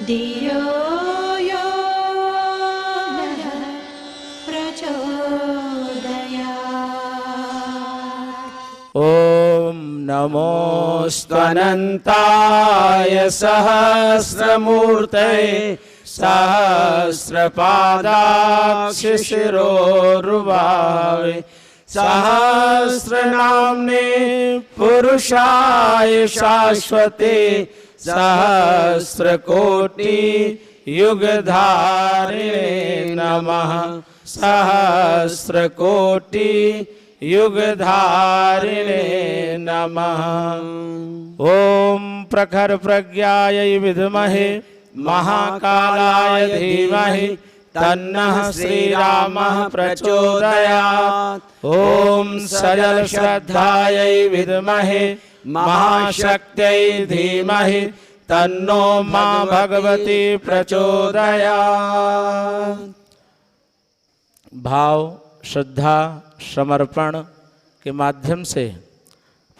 धियो यो नः प्रचोदयात्। ॐ नमोऽस्त्वनन्ताय सहस्रमूर्तये सहस्रपादाक्षशिरोरुबावे सहस्रनाम्ने पुरुषाय शाश्वते सहस्रकोटि युगधारिणे नमः। सहस्रकोटि युगधारिणे नमः। ॐ प्रखर प्रज्ञाय विद्महे महाकालाय धीमहि तन्नः श्रीरामः प्रचोदयात्। ॐ सजल श्रद्धायै विद्महे महाशक्त्यै धीमहि तन्नो मां भगवती प्रचोदयात्। भाव, श्रद्धा, समर्पण के माध्यम से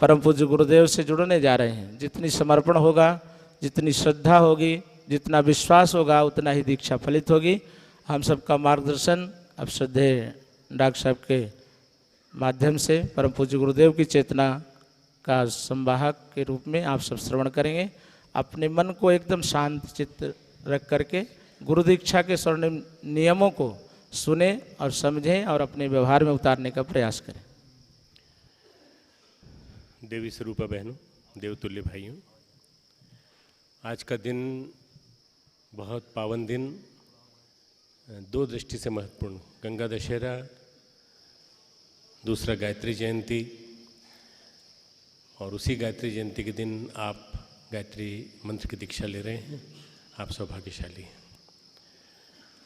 परम पूज्य गुरुदेव से जुड़ने जा रहे हैं। जितनी समर्पण होगा, जितनी श्रद्धा होगी, जितना विश्वास होगा, उतना ही दीक्षा फलित होगी। हम सबका मार्गदर्शन अब श्रद्धेय डॉक्टर साहब के माध्यम से परम पूज्य गुरुदेव की चेतना का संवाहक के रूप में आप सब श्रवण करेंगे। अपने मन को एकदम शांत चित्त रख करके गुरु दीक्षा के स्वर्णिम नियमों को सुने और समझें और अपने व्यवहार में उतारने का प्रयास करें। देवी स्वरूपा बहनों, देवतुल्य भाइयों, आज का दिन बहुत पावन दिन, दो दृष्टि से महत्वपूर्ण। गंगा दशहरा, दूसरा गायत्री जयंती, और उसी गायत्री जयंती के दिन आप गायत्री मंत्र की दीक्षा ले रहे हैं। आप सौभाग्यशाली हैं।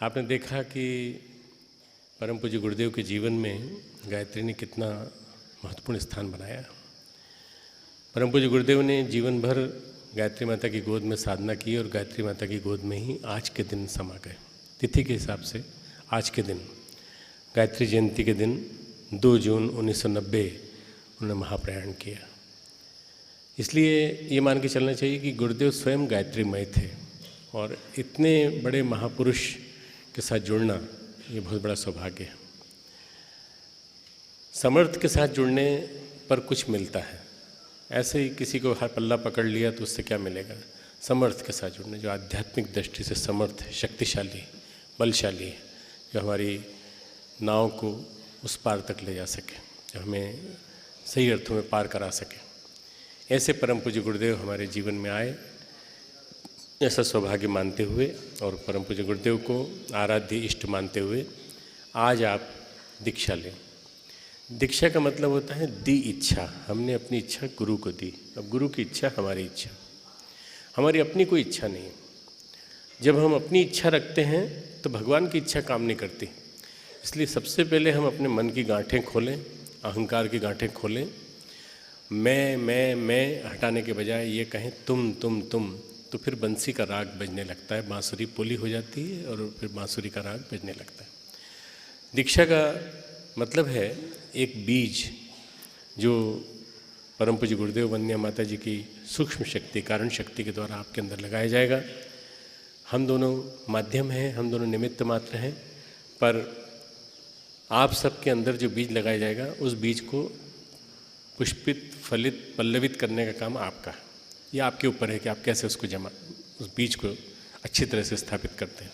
आपने देखा कि परम पूज्य गुरुदेव के जीवन में गायत्री ने कितना महत्वपूर्ण स्थान बनाया। परम पूज्य गुरुदेव ने जीवन भर गायत्री माता की गोद में साधना की और गायत्री माता की गोद में ही आज के दिन समा गए। तिथि के हिसाब से आज के दिन, गायत्री जयंती के दिन 2 जून 1990 उन्होंने महाप्रयाण किया। इसलिए ये मान के चलना चाहिए कि गुरुदेव स्वयं गायत्रीमय थे और इतने बड़े महापुरुष के साथ जुड़ना ये बहुत बड़ा सौभाग्य है। समर्थ के साथ जुड़ने पर कुछ मिलता है, ऐसे ही किसी को हर पल्ला पकड़ लिया तो उससे क्या मिलेगा। समर्थ के साथ जुड़ने, जो आध्यात्मिक दृष्टि से समर्थ है, शक्तिशाली, बलशाली है, जो हमारी नाव को उस पार तक ले जा सके, जो हमें सही अर्थों में पार करा सके, ऐसे परम पूज्य गुरुदेव हमारे जीवन में आए। ऐसा सौभाग्य मानते हुए और परम पूज्य गुरुदेव को आराध्य इष्ट मानते हुए आज आप दीक्षा लें। दीक्षा का मतलब होता है दी इच्छा। हमने अपनी इच्छा गुरु को दी। अब गुरु की इच्छा हमारी इच्छा, हमारी अपनी कोई इच्छा नहीं है। जब हम अपनी इच्छा रखते हैं तो भगवान की इच्छा काम नहीं करती। इसलिए सबसे पहले हम अपने मन की गांठें खोलें, अहंकार की गांठें खोलें। मैं हटाने के बजाय ये कहें तुम, तो फिर बंसी का राग बजने लगता है, बांसुरी पोली हो जाती है और फिर बांसुरी का राग बजने लगता है। दीक्षा का मतलब है एक बीज जो परम पूज्य गुरुदेव वंदनीय माता जी की सूक्ष्म शक्ति, कारण शक्ति के द्वारा आपके अंदर लगाया जाएगा। हम दोनों माध्यम हैं, हम दोनों निमित्त मात्र हैं, पर आप सबके अंदर जो बीज लगाया जाएगा उस बीज को पुष्पित, फलित, पल्लवित करने का काम आपका है। ये आपके ऊपर है कि आप कैसे उसको उस बीज को अच्छी तरह से स्थापित करते हैं।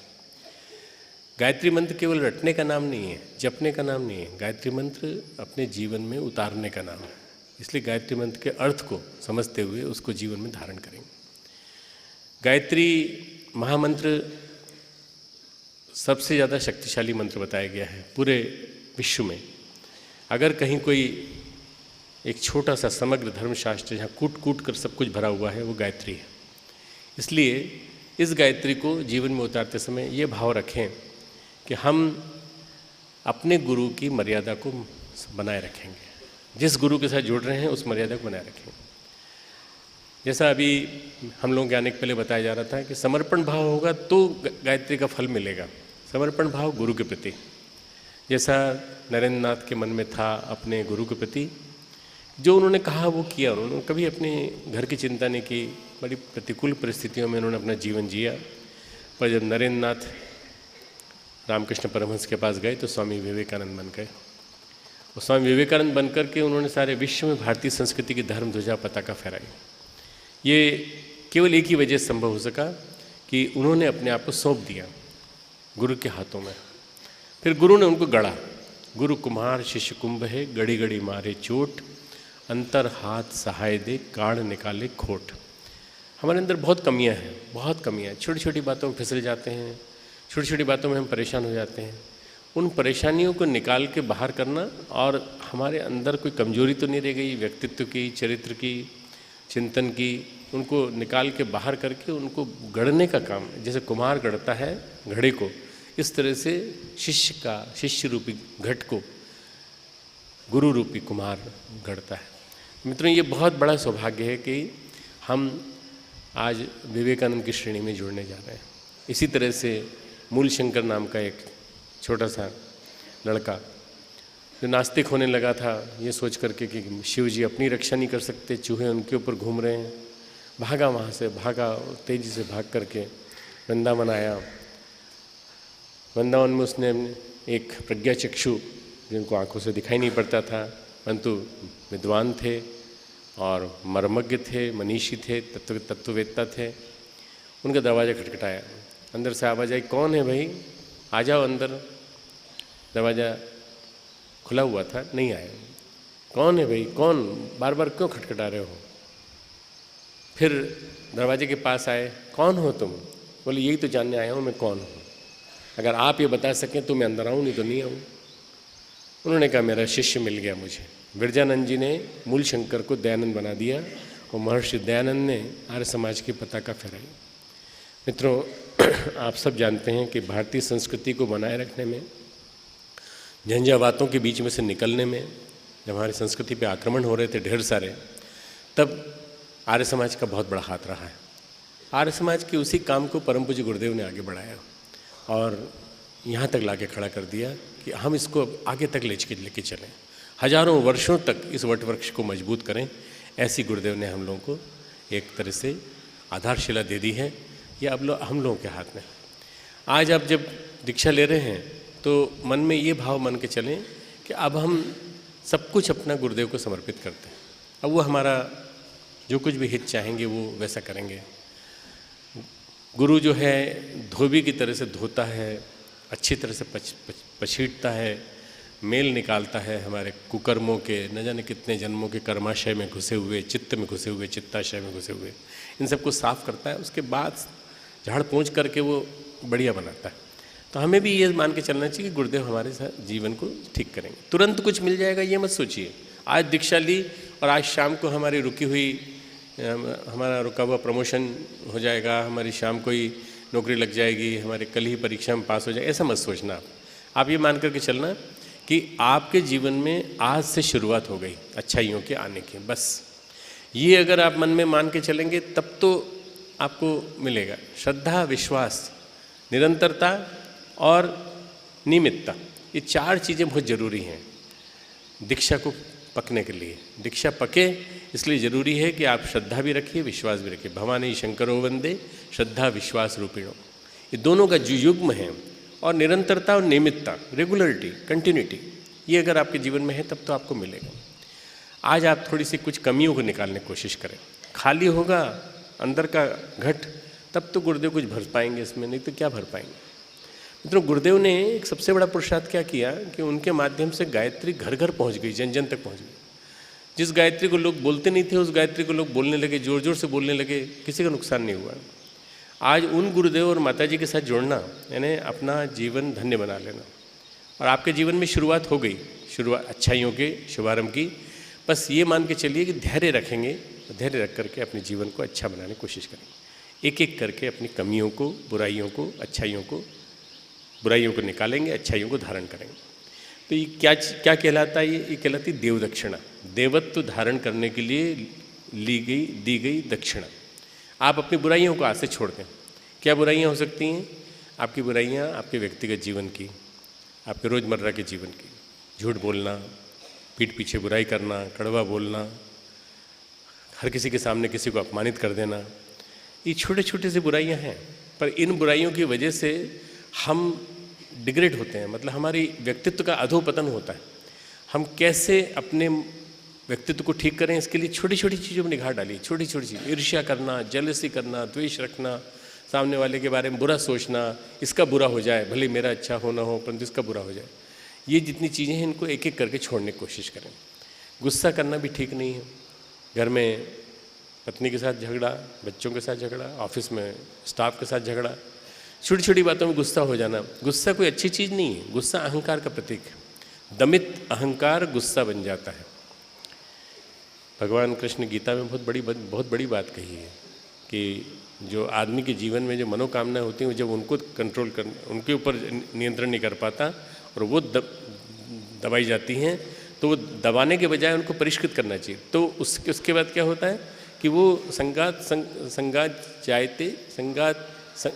गायत्री मंत्र केवल रटने का नाम नहीं है, जपने का नाम नहीं है। गायत्री मंत्र अपने जीवन में उतारने का नाम है। इसलिए गायत्री मंत्र के अर्थ को समझते हुए उसको जीवन में धारण करेंगे। गायत्री महामंत्र सबसे ज़्यादा शक्तिशाली मंत्र बताया गया है पूरे विश्व में। अगर कहीं कोई एक छोटा सा समग्र धर्मशास्त्र जहाँ कूट कूट कर सब कुछ भरा हुआ है, वो गायत्री है। इसलिए इस गायत्री को जीवन में उतारते समय ये भाव रखें कि हम अपने गुरु की मर्यादा को बनाए रखेंगे। जिस गुरु के साथ जुड़ रहे हैं उस मर्यादा को बनाए रखेंगे। जैसा अभी हम लोगों के आने के पहले बताया जा रहा था कि समर्पण भाव होगा तो गायत्री का फल मिलेगा। समर्पण भाव गुरु के प्रति, जैसा नरेंद्र नाथ के मन में था अपने गुरु के प्रति, जो उन्होंने कहा वो किया। उन्होंने कभी अपने घर की चिंता नहीं की, बड़ी प्रतिकूल परिस्थितियों में उन्होंने अपना जीवन जिया, पर जब नरेंद्र नाथ रामकृष्ण परमहंस के पास गए तो स्वामी विवेकानंद बन गए। और स्वामी विवेकानंद बन कर के उन्होंने सारे विश्व में भारतीय संस्कृति की धर्म ध्वजा पताका फहराई। ये केवल एक ही वजह से संभव हो सका कि उन्होंने अपने आप को सौंप दिया गुरु के हाथों में। फिर गुरु ने उनको गढ़ा। गुरु कुम्हार शिष्य कुंभ है, गड़ी गड़ी मारे चोट, अंतर हाथ सहाय दे, काढ़ निकाले खोट। हमारे अंदर बहुत कमियां हैं, बहुत कमियां हैं। छोटी छोटी बातों में फिसल जाते हैं, छोटी छोटी बातों में हम परेशान हो जाते हैं। उन परेशानियों को निकाल के बाहर करना, और हमारे अंदर कोई कमजोरी तो नहीं रह गई व्यक्तित्व की, चरित्र की, चिंतन की, उनको निकाल के बाहर करके उनको गढ़ने का काम, जैसे कुम्हार गढ़ता है घड़े को, इस तरह से शिष्य रूपी घट को गुरु रूपी कुम्हार गढ़ता है। मित्रों, ये बहुत बड़ा सौभाग्य है कि हम आज विवेकानंद की श्रेणी में जुड़ने जा रहे हैं। इसी तरह से मूलशंकर नाम का एक छोटा सा लड़का जो नास्तिक होने लगा था, ये सोच करके कि शिव जी अपनी रक्षा नहीं कर सकते, चूहे उनके ऊपर घूम रहे हैं, भागा वहाँ से, भागा तेजी से भाग करके वृंदावन आया। वृंदावन में उसने एक प्रज्ञाचक्षु, जिनको आंखों से दिखाई नहीं पड़ता था परंतु विद्वान थे और मर्मज्ञ थे, मनीषी थे, तत्ववेत्ता थे, उनका दरवाज़ा खटखटाया। अंदर से आवाज़ आई, कौन है भाई, आ जाओ अंदर। दरवाज़ा खुला हुआ था, नहीं आया। कौन है भाई, कौन, बार बार क्यों खटखटा रहे हो? फिर दरवाजे के पास आए, कौन हो तुम? बोले यही तो जानने आया हूँ मैं कौन हूँ, अगर आप ये बता सकें तो मैं अंदर आऊँ, नहीं तो नहीं आऊँ। उन्होंने कहा मेरा शिष्य मिल गया मुझे। विरजानंद जी ने मूल शंकर को दयानंद बना दिया और महर्षि दयानंद ने आर्य समाज की पताका फहराई। मित्रों, आप सब जानते हैं कि भारतीय संस्कृति को बनाए रखने में, झंझावातों के बीच में से निकलने में, जब हमारी संस्कृति पे आक्रमण हो रहे थे ढेर सारे, तब आर्य समाज का बहुत बड़ा हाथ रहा है। आर्य समाज के उसी काम को परम पूज्य गुरुदेव ने आगे बढ़ाया और यहाँ तक लाके खड़ा कर दिया कि हम इसको अब आगे तक लेके चलें, हजारों वर्षों तक इस वटवृक्ष को मजबूत करें। ऐसी गुरुदेव ने हम लोगों को एक तरह से आधारशिला दे दी है। ये अब हम लोगों के हाथ में। आज आप जब दीक्षा ले रहे हैं तो मन में ये भाव मान के चलें कि अब हम सब कुछ अपना गुरुदेव को समर्पित करते हैं। अब वो हमारा जो कुछ भी हित चाहेंगे वो वैसा करेंगे। गुरु जो है धोबी की तरह से धोता है, अच्छी तरह से पछीटता है, मेल निकालता है हमारे कुकर्मों के, न जाने कितने जन्मों के कर्माशय में घुसे हुए, चित्त में घुसे हुए, चित्ताशय में घुसे हुए, इन सबको साफ करता है। उसके बाद झाड़ पोंछ करके वो बढ़िया बनाता है। तो हमें भी ये मान के चलना चाहिए कि गुरुदेव हमारे साथ जीवन को ठीक करेंगे। तुरंत कुछ मिल जाएगा ये मत सोचिए। आज दीक्षा ली और आज शाम को हमारी हमारा रुका हुआ प्रमोशन हो जाएगा, हमारी शाम को ही नौकरी लग जाएगी, हमारे कल ही परीक्षा में पास हो जाएगा, ऐसा मत सोचना। आप ये मान करके चलना कि आपके जीवन में आज से शुरुआत हो गई अच्छाइयों के आने की। बस ये अगर आप मन में मान के चलेंगे तब तो आपको मिलेगा। श्रद्धा, विश्वास, निरंतरता और नियमितता, ये चार चीज़ें बहुत ज़रूरी हैं दीक्षा को पकने के लिए। दीक्षा पके इसलिए ज़रूरी है कि आप श्रद्धा भी रखिए, विश्वास भी रखिए। भवानी शंकरो वंदे श्रद्धा विश्वास रूपिणो, ये दोनों का जो युग्म है, और निरंतरता और नियमितता, रेगुलरिटी, कंटिन्यूटी, ये अगर आपके जीवन में है तब तो आपको मिलेगा। आज आप थोड़ी सी कुछ कमियों को निकालने की कोशिश करें। खाली होगा अंदर का घट तब तो गुरुदेव कुछ भर पाएंगे इसमें, नहीं तो क्या भर पाएंगे। मित्रों, गुरुदेव ने एक सबसे बड़ा पुरुषार्थ क्या किया कि उनके माध्यम से गायत्री घर घर पहुंच गई, जन जन तक पहुंच गई। जिस गायत्री को लोग बोलते नहीं थे उस गायत्री को लोग बोलने लगे, जोर जोर से बोलने लगे, किसी का नुकसान नहीं हुआ। आज उन गुरुदेव और माताजी के साथ जुड़ना यानी अपना जीवन धन्य बना लेना। और आपके जीवन में शुरुआत हो गई, शुरुआत अच्छाइयों के शुभारंभ की। बस ये मान के चलिए कि धैर्य रखेंगे, धैर्य रख करके अपने जीवन को अच्छा बनाने की कोशिश करेंगे। एक एक करके अपनी कमियों को, बुराइयों को, अच्छाइयों को, बुराइयों को निकालेंगे, अच्छाइयों को धारण करेंगे। तो ये क्या कहलाता है? ये कहलाती देव दक्षिणा। देवत्व धारण करने के लिए दी गई दक्षिणा। आप अपनी बुराइयों को आज से छोड़ दें। क्या बुराइयां हो सकती हैं? आपकी बुराइयां आपके व्यक्तिगत जीवन की, आपके रोज़मर्रा के जीवन की, झूठ बोलना, पीठ पीछे बुराई करना, कड़वा बोलना, हर किसी के सामने किसी को अपमानित कर देना, ये छोटे छोटे से बुराइयां हैं। पर इन बुराइयों की वजह से हम डिग्रेड होते हैं, मतलब हमारी व्यक्तित्व का अधोपतन होता है। हम कैसे अपने व्यक्तित्व को ठीक करें, इसके लिए छोटी छोटी चीज़ों में निगाह डालिए। छोटी छोटी चीज़, ईर्ष्या करना, जेलसी करना, द्वेष रखना, सामने वाले के बारे में बुरा सोचना, इसका बुरा हो जाए, भले मेरा अच्छा हो ना हो परंतु इसका बुरा हो जाए, ये जितनी चीज़ें हैं इनको एक एक करके छोड़ने की कोशिश करें। गुस्सा करना भी ठीक नहीं है। घर में पत्नी के साथ झगड़ा, बच्चों के साथ झगड़ा, ऑफिस में स्टाफ के साथ झगड़ा, छोटी छोटी बातों में गुस्सा हो जाना, गुस्सा कोई अच्छी चीज़ नहीं है। गुस्सा अहंकार का प्रतीक है। दमित अहंकार गुस्सा बन जाता है। भगवान कृष्ण गीता में बहुत बड़ी बात कही है कि जो आदमी के जीवन में जो मनोकामनाएं होती हैं, जब उनको कंट्रोल कर, उनके ऊपर नियंत्रण नहीं कर पाता और वो दबाई जाती हैं, तो वो दबाने के बजाय उनको परिष्कृत करना चाहिए। तो उसके बाद क्या होता है कि वो संगात जायते,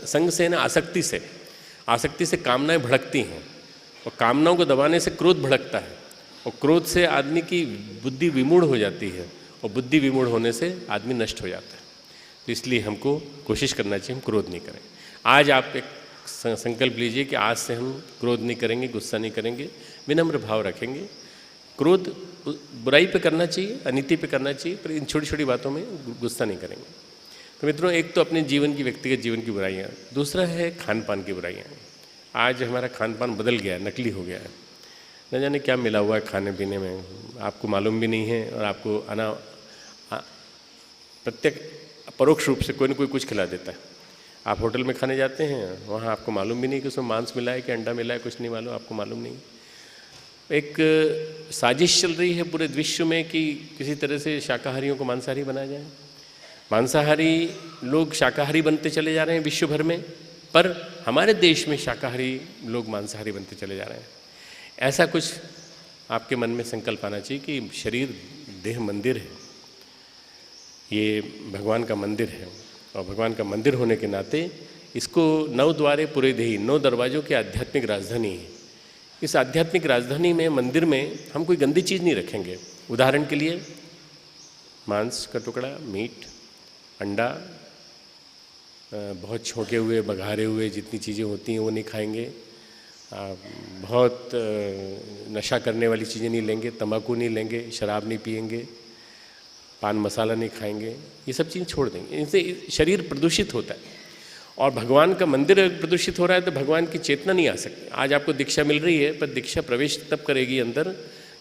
संग से ना आसक्ति से कामनाएं भड़कती हैं, और कामनाओं को दबाने से क्रोध भड़कता है, और क्रोध से आदमी की बुद्धि विमूढ़ हो जाती है, और बुद्धि विमूढ़ होने से आदमी नष्ट हो जाता है। तो इसलिए हमको कोशिश करना चाहिए हम क्रोध नहीं करें। आज आप एक संकल्प लीजिए कि आज से हम क्रोध नहीं करेंगे, गुस्सा नहीं करेंगे, विनम्र भाव रखेंगे। क्रोध बुराई पे करना चाहिए, अनीति पे करना चाहिए, पर इन छोटी छोटी बातों में गुस्सा नहीं करेंगे। तो मित्रों, एक तो अपने जीवन की, व्यक्तिगत जीवन की बुराइयाँ, दूसरा है खान पान की बुराइयाँ। आज हमारा खान पान बदल गया है, नकली हो गया है। न जाने क्या मिला हुआ है खाने पीने में, आपको मालूम भी नहीं है, और आपको परोक्ष रूप से कोई न कोई कुछ खिला देता है। आप होटल में खाने जाते हैं, वहाँ आपको मालूम भी नहीं कि उसमें मांस मिला है कि अंडा मिला है, कुछ नहीं मालूम, आपको मालूम नहीं। एक साजिश चल रही है पूरे विश्व में कि किसी तरह से शाकाहारियों को मांसाहारी बनाया जाए। मांसाहारी लोग शाकाहारी बनते चले जा रहे हैं विश्व भर में, पर हमारे देश में शाकाहारी लोग मांसाहारी बनते चले जा रहे हैं। ऐसा कुछ आपके मन में संकल्प आना चाहिए कि शरीर देह मंदिर है, ये भगवान का मंदिर है, और भगवान का मंदिर होने के नाते इसको 9 द्वारे पूरे देही, 9 दरवाज़ों की आध्यात्मिक राजधानी है। इस आध्यात्मिक राजधानी में, मंदिर में हम कोई गंदी चीज़ नहीं रखेंगे। उदाहरण के लिए मांस का टुकड़ा, मीट, अंडा, बहुत छोंके हुए, बघारे हुए जितनी चीज़ें होती हैं वो नहीं खाएंगे। बहुत नशा करने वाली चीज़ें नहीं लेंगे, तंबाकू नहीं लेंगे, शराब नहीं पिएंगे, पान मसाला नहीं खाएंगे, ये सब चीज़ें छोड़ देंगे। इनसे शरीर प्रदूषित होता है, और भगवान का मंदिर प्रदूषित हो रहा है तो भगवान की चेतना नहीं आ सकती। आज आपको दीक्षा मिल रही है, पर दीक्षा प्रवेश तब करेगी अंदर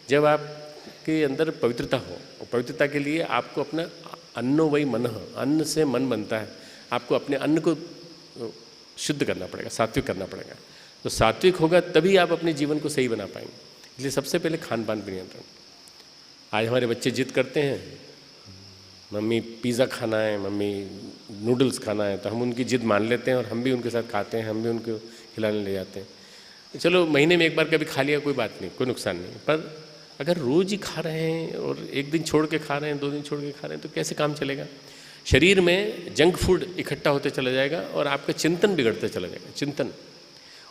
जब आपके अंदर पवित्रता हो, और पवित्रता के लिए आपको अपना अन्नो वही मन, अन्न से मन बनता है, आपको अपने अन्न को शुद्ध करना पड़ेगा, सात्विक करना पड़ेगा। तो सात्विक होगा तभी आप अपने जीवन को सही बना पाएंगे। इसलिए सबसे पहले खान पान पर नियंत्रण। आज हमारे बच्चे जिद करते हैं, मम्मी पिज़्ज़ा खाना है, मम्मी नूडल्स खाना है, तो हम उनकी जिद मान लेते हैं और हम भी उनके साथ खाते हैं, हम भी उनको खिलाने ले जाते हैं। चलो महीने में एक बार कभी खा लिया, कोई बात नहीं, कोई नुकसान नहीं। पर अगर रोज़ ही खा रहे हैं और एक दिन छोड़ के खा रहे हैं, 2 दिन छोड़ के खा रहे हैं, तो कैसे काम चलेगा? शरीर में जंक फूड इकट्ठा होते चला जाएगा और आपका चिंतन बिगड़ते चला जाएगा। चिंतन,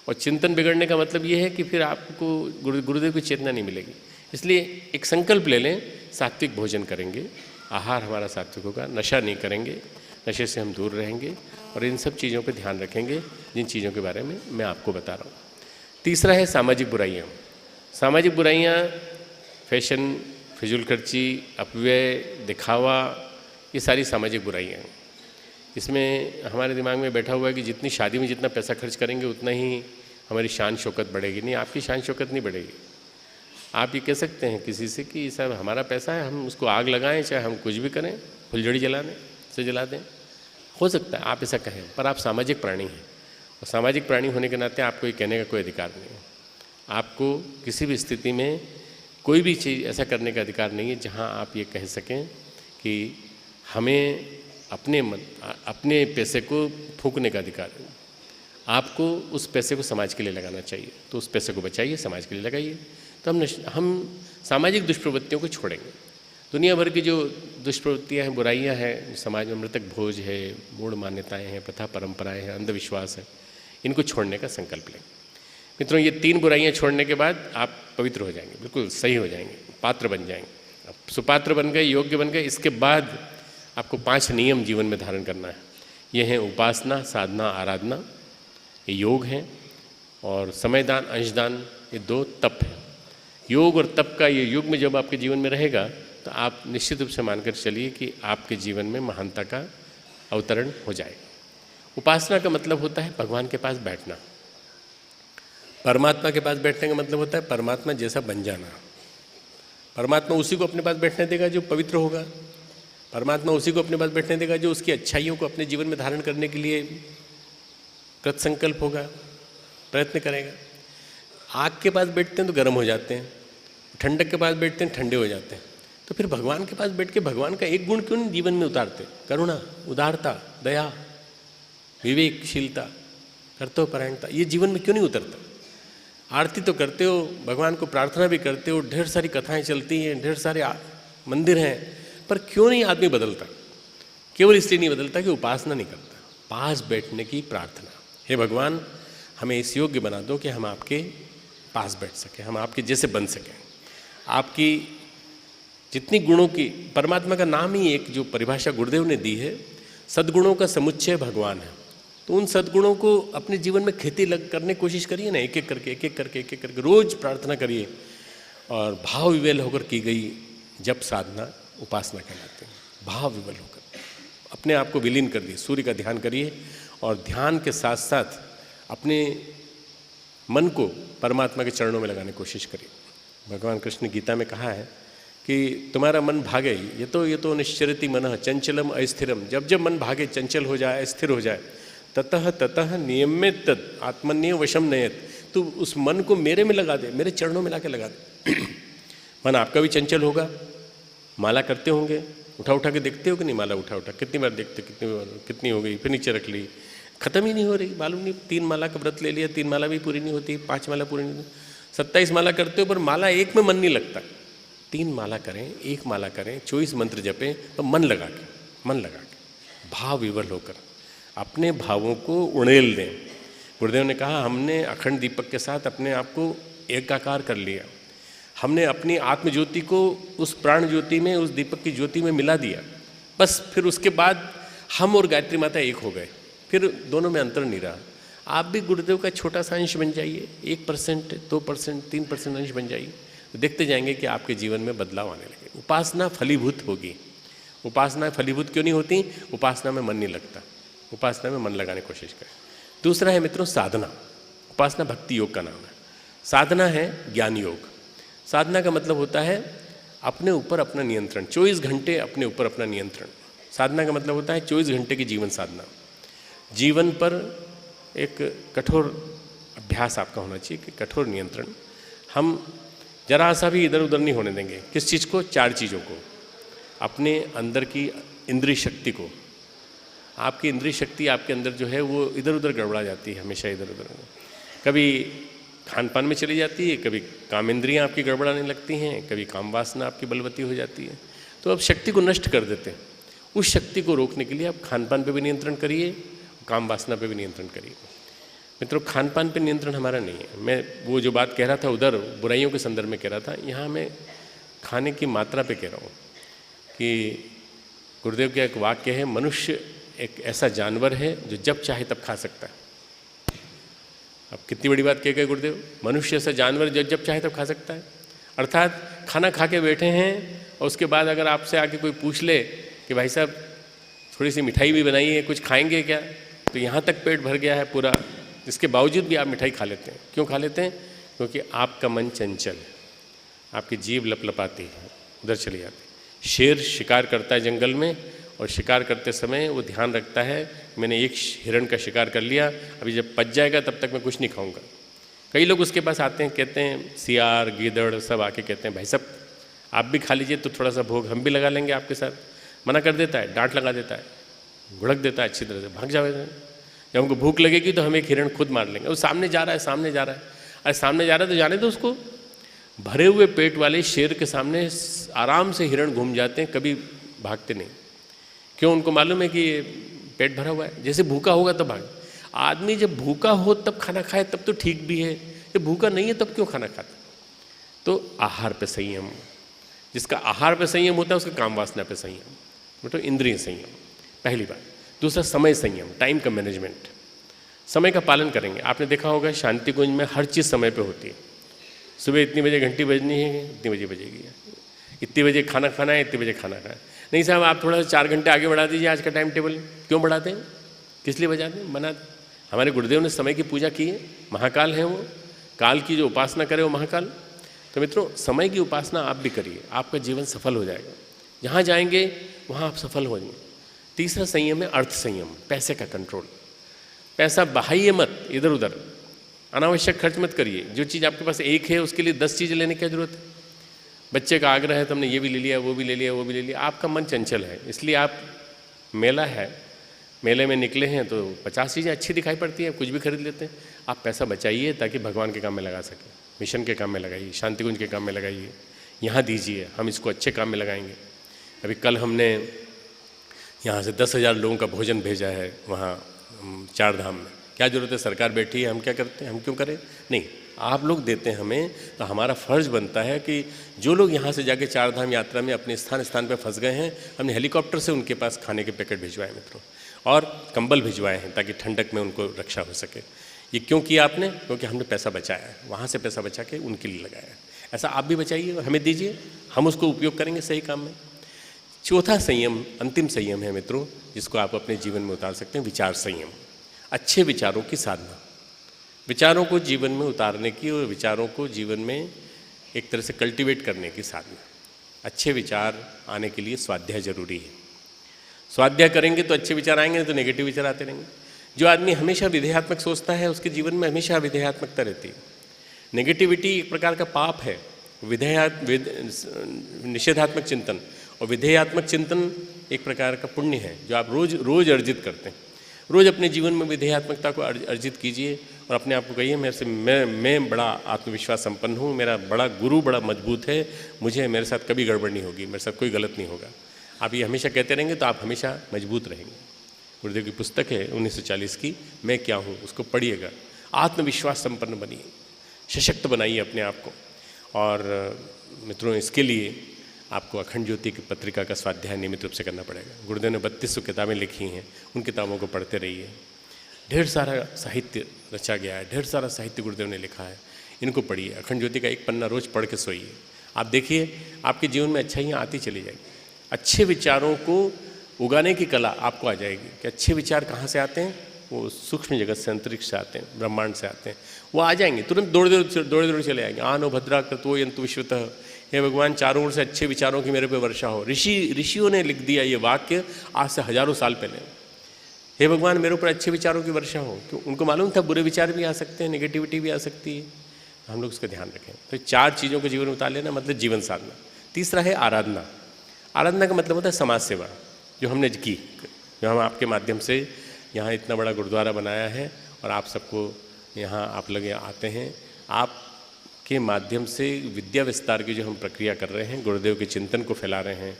और चिंतन बिगड़ने का मतलब ये है कि फिर आपको गुरुदेव की चेतना नहीं मिलेगी। इसलिए एक संकल्प ले लें, सात्विक भोजन करेंगे, आहार हमारा सात्विक होगा, नशा नहीं करेंगे, नशे से हम दूर रहेंगे, और इन सब चीज़ों पे ध्यान रखेंगे जिन चीज़ों के बारे में मैं आपको बता रहा हूँ। तीसरा है सामाजिक बुराइयाँ। सामाजिक बुराइयाँ फैशन, फिजूल खर्ची, अपव्यय, दिखावा, ये सारी सामाजिक बुराइयाँ हैं। इसमें हमारे दिमाग में बैठा हुआ है कि जितनी शादी में जितना पैसा खर्च करेंगे उतना ही हमारी शान शौकत बढ़ेगी। नहीं, आपकी शान शौकत नहीं बढ़ेगी। आप ये कह सकते हैं किसी से कि साहब हमारा पैसा है, हम उसको आग लगाएं, चाहे हम कुछ भी करें, फुलझड़ी जला दें, हो सकता है आप ऐसा कहें, पर आप सामाजिक प्राणी हैं, और सामाजिक प्राणी होने के नाते आपको ये कहने का कोई अधिकार नहीं है। आपको किसी भी स्थिति में कोई भी चीज़ ऐसा करने का अधिकार नहीं है जहाँ आप ये कह सकें कि हमें अपने पैसे को फूंकने का अधिकार है। आपको उस पैसे को समाज के लिए लगाना चाहिए, तो उस पैसे को बचाइए, समाज के लिए लगाइए। तो हम सामाजिक दुष्प्रवृत्तियों को छोड़ेंगे। दुनिया भर की जो दुष्प्रवृत्तियाँ हैं, बुराइयाँ हैं समाज में, मृतक भोज है, मूढ़ मान्यताएं हैं, प्रथा परंपराएं हैं, अंधविश्वास है, इनको छोड़ने का संकल्प लें। मित्रों, ये 3 बुराइयाँ छोड़ने के बाद आप पवित्र हो जाएंगे, बिल्कुल सही हो जाएंगे, पात्र बन जाएंगे, आप सुपात्र बन गए, योग्य बन गए। इसके बाद आपको 5 नियम जीवन में धारण करना है। ये हैं उपासना, साधना, आराधना, ये योग हैं। और समयदान, अंशदान, ये 2 तप हैं। योग और तप का ये युग में जब आपके जीवन में रहेगा तो आप निश्चित रूप से मानकर चलिए कि आपके जीवन में महानता का अवतरण हो जाएगा। उपासना का मतलब होता है भगवान के पास बैठना। परमात्मा के पास बैठने का मतलब होता है परमात्मा जैसा बन जाना। परमात्मा उसी को अपने पास बैठने देगा जो पवित्र होगा। परमात्मा उसी को अपने पास बैठने देगा जो उसकी अच्छाइयों को अपने जीवन में धारण करने के लिए कृत संकल्प होगा, प्रयत्न करेगा। आग के पास बैठते हैं तो गर्म हो जाते हैं, ठंडक के पास बैठते हैं ठंडे हो जाते हैं। तो फिर भगवान के पास बैठ के भगवान का एक गुण क्यों नहीं जीवन में उतारते? करुणा, उदारता, दया, विवेकशीलता, कर्तव्यपरायणता, ये जीवन में क्यों नहीं उतरता? आरती तो करते हो, भगवान को प्रार्थना भी करते हो, ढेर सारी कथाएं चलती हैं, ढेर सारे मंदिर हैं, पर क्यों नहीं आदमी बदलता? केवल इसलिए नहीं बदलता कि उपासना नहीं करता। पास बैठने की प्रार्थना, हे भगवान हमें इस योग्य बना दो कि हम आपके पास बैठ सकें, हम आपके जैसे बन सकें। आपकी जितनी गुणों की, परमात्मा का नाम ही एक जो परिभाषा गुरुदेव ने दी है, सद्गुणों का समुच्चय भगवान है। तो उन सद्गुणों को अपने जीवन में खेती करने की कोशिश करिए ना, एक एक करके रोज प्रार्थना करिए। और भाव विवल होकर की गई जब साधना उपासना कहलाते हैं। भाव विवल होकर अपने आप को विलीन कर दिए, सूर्य का ध्यान करिए और ध्यान के साथ साथ अपने मन को परमात्मा के चरणों में लगाने की कोशिश करिए। भगवान कृष्ण ने गीता में कहा है कि तुम्हारा मन भागे, ये तो निश्चरति मनः चंचलम अस्थिरम, जब जब मन भागे, चंचल हो जाए, स्थिर हो जाए, ततः ततः नियमित तद आत्मन्य वशम नयत, तो उस मन को मेरे में लगा दे, मेरे चरणों में लाके लगा दे। मन आपका भी चंचल होगा। माला करते होंगे, उठा के देखते हो कि नहीं? माला उठा कितनी बार देखते, कितनी हो गई, फिर नीचे रख ली, खत्म ही नहीं हो रही, मालूम नहीं। 3 माला का व्रत ले लिया, 3 माला भी पूरी नहीं होती, 5 माला पूरी नहीं होती, 27 माला करते हो पर माला एक में मन नहीं लगता। 3 माला करें, 1 माला करें, 24 मंत्र जपें, तो मन लगा के भाव विवल होकर अपने भावों को उड़ेल दें। गुरुदेव ने कहा हमने अखंड दीपक के साथ अपने आप को एकाकार कर लिया। हमने अपनी आत्मज्योति को उस प्राण ज्योति में, उस दीपक की ज्योति में मिला दिया। बस फिर उसके बाद हम और गायत्री माता एक हो गए, फिर दोनों में अंतर नहीं रहा। आप भी गुरुदेव का छोटा सा अंश बन जाइए, 1%, 2%, 3% अंश बन जाइए, तो देखते जाएंगे कि आपके जीवन में बदलाव आने लगे। उपासना फलीभूत होगी। उपासना फलीभूत क्यों नहीं होती? उपासना में मन नहीं लगता। उपासना में मन लगाने की कोशिश करें। दूसरा है मित्रों साधना। उपासना भक्ति योग का नाम है, साधना है ज्ञान योग। साधना का मतलब होता है अपने ऊपर अपना नियंत्रण, 24 घंटे अपने ऊपर अपना नियंत्रण। साधना का मतलब होता है 24 घंटे की जीवन साधना। जीवन पर एक कठोर अभ्यास आपका होना चाहिए कि कठोर नियंत्रण। हम जरा सा भी इधर उधर नहीं होने देंगे। किस चीज़ को? 4 चीज़ों को। अपने अंदर की इंद्रिय शक्ति को। आपकी इंद्रिय शक्ति आपके अंदर जो है वो इधर उधर गड़बड़ा जाती है, हमेशा इधर उधर। कभी खान पान में चली जाती है, कभी काम इंद्रियाँ आपकी गड़बड़ाने लगती हैं, कभी काम वासना आपकी बलवती हो जाती है। तो अब शक्ति को नष्ट कर देते हैं। उस शक्ति को रोकने के लिए आप खान पान पे भी नियंत्रण करिए, काम वासना पे भी नियंत्रण करिए। मित्रों खान पान पे नियंत्रण हमारा नहीं है। मैं वो जो बात कह रहा था उधर बुराइयों के संदर्भ में कह रहा था, यहाँ मैं खाने की मात्रा पे कह रहा हूँ कि गुरुदेव का एक वाक्य है, मनुष्य एक ऐसा जानवर है जो जब चाहे तब खा सकता है। अब कितनी बड़ी बात कह गए गुरुदेव, मनुष्य ऐसा जानवर जो जब चाहे तब खा सकता है। अर्थात खाना खा के बैठे हैं और उसके बाद अगर आपसे आके कोई पूछ ले कि भाई साहब थोड़ी सी मिठाई भी बनाई है, कुछ खाएंगे क्या, तो यहाँ तक पेट भर गया है पूरा, इसके बावजूद भी आप मिठाई खा लेते हैं। क्यों खा लेते हैं? क्योंकि आपका मन चंचल है, आपकी जीभ लपलपाती है, उधर चली जाती है। शेर शिकार करता है जंगल में और शिकार करते समय वो ध्यान रखता है मैंने एक हिरण का शिकार कर लिया, अभी जब पच जाएगा तब तक मैं कुछ नहीं खाऊंगा। कई लोग उसके पास आते हैं, कहते हैं सियार गीदड़ सब आके कहते हैं भाई साहब आप भी खा लीजिए तो थोड़ा सा भोग हम भी लगा लेंगे आपके साथ। मना कर देता है, डांट लगा देता है, घुड़क देता है अच्छी तरह से, भाग जाओ। जब हमको भूख लगेगी तो हम एक हिरण खुद मार लेंगे। वो सामने जा रहा है, सामने जा रहा है, अरे सामने जा रहा है तो जाने दो उसको। भरे हुए पेट वाले शेर के सामने आराम से हिरण घूम जाते हैं, कभी भागते नहीं। क्यों? उनको मालूम है कि ये पेट भरा हुआ है, जैसे भूखा होगा तब भाग। आदमी जब भूखा हो तब खाना खाए तब तो ठीक भी है, जब भूखा नहीं है तब क्यों खाना खाता? तो आहार पे संयम, जिसका आहार पे संयम होता है उसका काम वासना पे संयम, मतलब इंद्रिय संयम, पहली बात। दूसरा समय संयम, टाइम का मैनेजमेंट, समय का पालन करेंगे। आपने देखा होगा शांति कुंज में हर चीज़ समय पे होती है। सुबह इतनी बजे घंटी बजनी है, इतनी बजे बजेगी, इतनी बजे खाना खाना है, इतनी बजे खाना खाना है। नहीं साहब आप थोड़ा सा 4 घंटे आगे बढ़ा दीजिए आज का टाइम टेबल। क्यों बढ़ाते हैं, किस लिए बजाते हैं, बना। हमारे गुरुदेव ने समय की पूजा की है, महाकाल है वो, काल की जो उपासना करे वो महाकाल। तो मित्रों समय की उपासना आप भी करिए, आपका जीवन सफल हो जाएगा। जहाँ जाएंगे वहाँ आप सफल हो जाएंगे। तीसरा संयम है अर्थ संयम, पैसे का कंट्रोल। पैसा बहाइए मत इधर उधर, अनावश्यक खर्च मत करिए। जो चीज़ आपके पास एक है उसके लिए 10 चीज़ें लेने की क्या जरूरत है। बच्चे का आग्रह है तो हमने ये भी ले लिया, वो भी ले लिया, वो भी ले लिया। आपका मन चंचल है, इसलिए आप, मेला है, मेले में निकले हैं तो 50 चीज़ें अच्छी दिखाई पड़ती हैं, कुछ भी खरीद लेते हैं। आप पैसा बचाइए ताकि भगवान के काम में लगा सकें, मिशन के काम में लगाइए, शांति कुंज के काम में लगाइए, यहाँ दीजिए, हम इसको अच्छे काम में लगाएंगे। अभी कल हमने यहाँ से 10,000 लोगों का भोजन भेजा है वहाँ 4 धाम में। क्या ज़रूरत है, सरकार बैठी है, हम क्या करते हैं, हम क्यों करें। नहीं, आप लोग देते हैं हमें, तो हमारा फ़र्ज़ बनता है कि जो लोग यहाँ से जाके 4 धाम यात्रा में अपने स्थान पे फंस गए हैं, हमने हेलीकॉप्टर से उनके पास खाने के पैकेट भिजवाए मित्रों, और कंबल भिजवाए हैं ताकि ठंडक में उनको रक्षा हो सके। ये क्यों किया आपने, क्योंकि हमने पैसा बचाया है, वहाँ से पैसा बचा के उनके लिए लगाया है। ऐसा आप भी बचाइए, हमें दीजिए, हम उसको उपयोग करेंगे सही काम में। चौथा संयम, अंतिम संयम है मित्रों, जिसको आप अपने जीवन में उतार सकते हैं, विचार संयम। अच्छे विचारों की साधना, विचारों को जीवन में उतारने की और विचारों को जीवन में एक तरह से कल्टीवेट करने की साधना। अच्छे विचार आने के लिए स्वाध्याय जरूरी है। स्वाध्याय करेंगे तो अच्छे विचार आएंगे, नहीं तो नेगेटिव विचार आते रहेंगे। जो आदमी हमेशा विधेयात्मक सोचता है उसके जीवन में हमेशा विधेयात्मकता रहती है। नेगेटिविटी एक प्रकार का पाप है, निषेधात्मक चिंतन, और विधेयात्मक चिंतन एक प्रकार का पुण्य है जो आप रोज अर्जित करते हैं। रोज अपने जीवन में विधेयात्मकता को अर्जित कीजिए और अपने आप को कहिए मैं बड़ा आत्मविश्वास संपन्न हूँ, मेरा बड़ा गुरु बड़ा मजबूत है, मेरे साथ कभी गड़बड़ नहीं होगी, मेरे साथ कोई गलत नहीं होगा। आप ये हमेशा कहते रहेंगे तो आप हमेशा मजबूत रहेंगे। गुरुदेव की पुस्तक है 1940 की, मैं क्या हूँ, उसको पढ़िएगा। आत्मविश्वास संपन्न बनिए, सशक्त बनाइए अपने आप को। और मित्रों, इसके लिए आपको अखंड ज्योति की पत्रिका का स्वाध्याय नियमित रूप से करना पड़ेगा। गुरुदेव ने 3200 किताबें लिखी हैं, उन किताबों को पढ़ते रहिए। ढेर सारा साहित्य रचा गया है, ढेर सारा साहित्य गुरुदेव ने लिखा है, इनको पढ़िए। अखंड ज्योति का 1 पन्ना रोज पढ़ के सोइए, आप देखिए आपके जीवन में अच्छाइयाँ आती चली जाएगी। अच्छे विचारों को उगाने की कला आपको आ जाएगी कि अच्छे विचार कहाँ से आते हैं, वो सूक्ष्म जगत से, अंतरिक्ष से आते हैं, ब्रह्मांड से आते हैं। वो आ जाएंगे, तुरंत दौड़े चले आएंगे। आनो भद्रा कृतो यंतु विश्वतः, हे भगवान चारों ओर से अच्छे विचारों की मेरे पे वर्षा हो। ऋषियों ने लिख दिया ये वाक्य आज से हजारों साल पहले। हे भगवान मेरे ऊपर अच्छे विचारों की वर्षा हो, क्यों उनको मालूम था बुरे विचार भी आ सकते हैं, नेगेटिविटी भी आ सकती है। हम लोग उसका ध्यान रखें। तो 4 चीज़ों को जीवन में उतार लेना मतलब जीवन साधना। तीसरा है आराधना। आराधना का मतलब होता है समाज सेवा, जो हमने की, जो हम आपके माध्यम से यहाँ इतना बड़ा गुरुद्वारा बनाया है और आप सबको यहाँ आप लोग आते हैं, आप के माध्यम से विद्या विस्तार की जो हम प्रक्रिया कर रहे हैं, गुरुदेव के चिंतन को फैला रहे हैं,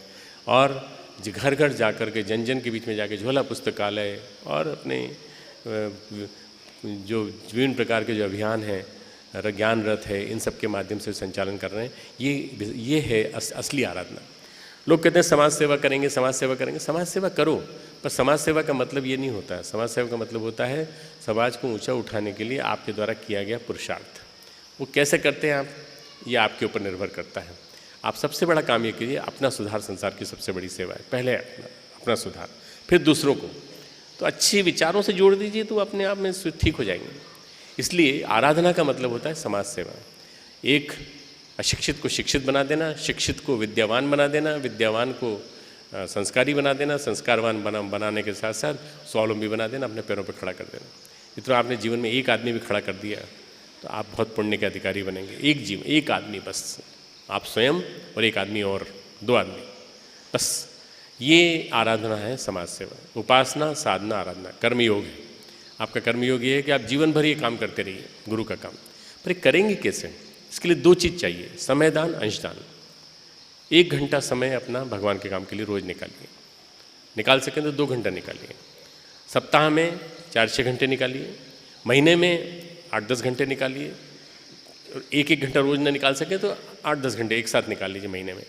और घर घर जाकर के जन जन के बीच में जाके झोला पुस्तकालय और अपने जो विभिन्न प्रकार के जो अभियान हैं, ज्ञान रथ है, इन सब के माध्यम से संचालन कर रहे हैं। ये है असली आराधना। लोग कहते हैं समाज सेवा करेंगे, समाज सेवा करेंगे। समाज सेवा करो, पर समाज सेवा का मतलब ये नहीं होता है। समाज सेवा का मतलब होता है समाज को ऊंचा उठाने के लिए आपके द्वारा किया गया पुरुषार्थ। वो कैसे करते हैं आप, ये आपके ऊपर निर्भर करता है। आप सबसे बड़ा काम ये कीजिए, अपना सुधार संसार की सबसे बड़ी सेवा है। पहले अपना सुधार, फिर दूसरों को। तो अच्छे विचारों से जोड़ दीजिए तो अपने आप में ठीक हो जाएंगे। इसलिए आराधना का मतलब होता है समाज सेवा। एक अशिक्षित को शिक्षित बना देना, शिक्षित को विद्यावान बना देना, विद्यावान को संस्कारी बना देना, संस्कारवान बनाने के साथ साथ स्वावलंबी बना देना, अपने पैरों पर खड़ा कर देना। इतना आपने जीवन में एक आदमी भी खड़ा कर दिया तो आप बहुत पुण्य के अधिकारी बनेंगे। एक आदमी बस, आप स्वयं और एक आदमी और 2 आदमी बस। ये आराधना है समाज सेवा। उपासना, साधना, आराधना, कर्मयोग है। आपका कर्मयोग ये है कि आप जीवन भर ये काम करते रहिए, गुरु का काम। पर करेंगे कैसे? इसके लिए 2 चीज़ चाहिए, समय दान, अंशदान। 1 घंटा समय अपना भगवान के काम के लिए रोज़ निकालिए। निकाल सकें तो 2 घंटा निकालिए। सप्ताह में 4-6 घंटे निकालिए। महीने में 8-10 घंटे निकालिए। 1-1 घंटा रोज़ ना निकाल सकें तो 8-10 घंटे एक साथ निकाल लीजिए महीने में।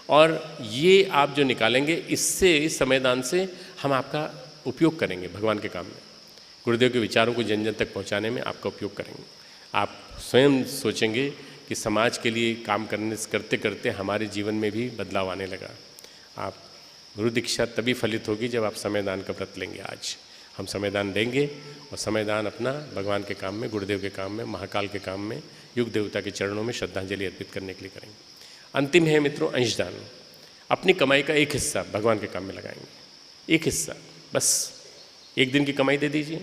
और ये आप जो निकालेंगे, इससे, इस समयदान से हम आपका उपयोग करेंगे भगवान के काम में, गुरुदेव के विचारों को जन जन तक पहुंचाने में आपका उपयोग करेंगे। आप स्वयं सोचेंगे कि समाज के लिए काम करते करते हमारे जीवन में भी बदलाव आने लगा। आप गुरु दीक्षा तभी फलित होगी जब आप समयदान का व्रत लेंगे। आज हम समयदान देंगे और समयदान अपना भगवान के काम में, गुरुदेव के काम में, महाकाल के काम में, युग देवता के चरणों में श्रद्धांजलि अर्पित करने के लिए करेंगे। अंतिम है मित्रों अंशदान। अपनी कमाई का एक हिस्सा भगवान के काम में लगाएंगे। एक हिस्सा बस, एक दिन की कमाई दे दीजिए,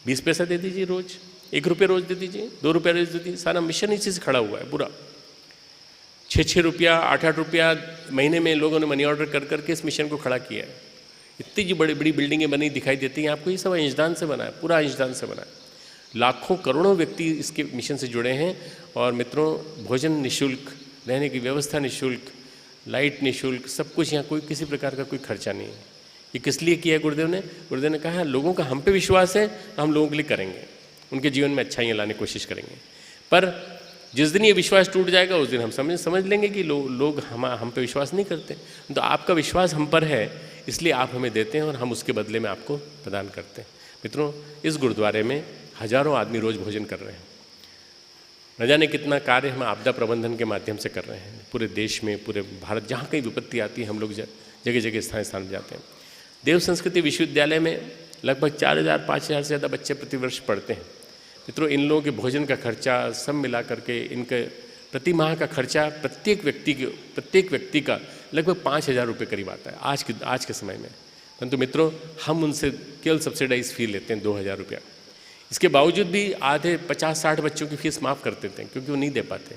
20 पैसा दे दीजिए रोज, 1 रुपये रोज दे दीजिए, 2 रुपये रोज दे दीजिए। सारा मिशन इसी से खड़ा हुआ है पूरा। 6-6 रुपया, 8-8 रुपया महीने में लोगों ने मनी ऑर्डर कर करके इस मिशन को खड़ा किया है। इतनी जो बड़ी बड़ी बिल्डिंगें बनी दिखाई देती हैं आपको, ये सब अंशदान से बना है, पूरा अंशदान से बना है। लाखों करोड़ों व्यक्ति इसके मिशन से जुड़े हैं। और मित्रों भोजन निःशुल्क, रहने की व्यवस्था निःशुल्क, लाइट निःशुल्क, सब कुछ यहाँ, कोई किसी प्रकार का कोई खर्चा नहीं है। ये किस लिए किया है गुरुदेव ने? गुरुदेव ने कहा है लोगों का हम पे विश्वास है, हम लोगों के लिए करेंगे, उनके जीवन में अच्छाइयाँ लाने की कोशिश करेंगे। पर जिस दिन ये विश्वास टूट जाएगा उस दिन हम समझ लेंगे कि लोग हम पे विश्वास नहीं करते। तो आपका विश्वास हम पर है, इसलिए आप हमें देते हैं और हम उसके बदले में आपको प्रदान करते हैं। मित्रों इस गुरुद्वारे में हजारों आदमी रोज़ भोजन कर रहे हैं। न जाने कितना कार्य हम आपदा प्रबंधन के माध्यम से कर रहे हैं। पूरे देश में, पूरे भारत, जहाँ कहीं विपत्ति आती है हम लोग जगह जगह स्थान जाते हैं। देव संस्कृति विश्वविद्यालय में लगभग 4000-5000 से ज़्यादा बच्चे प्रतिवर्ष पढ़ते हैं। मित्रों इन लोगों के भोजन का खर्चा सब मिला करके इनके प्रति माह का खर्चा प्रत्येक व्यक्ति का लगभग 5000 रुपये करीब आता है आज के समय में। परंतु मित्रों हम उनसे केवल सब्सिडाइज फी लेते हैं 2000 रुपया। इसके बावजूद भी आधे 50-60 बच्चों की फीस माफ़ कर देते हैं क्योंकि वो नहीं दे पाते।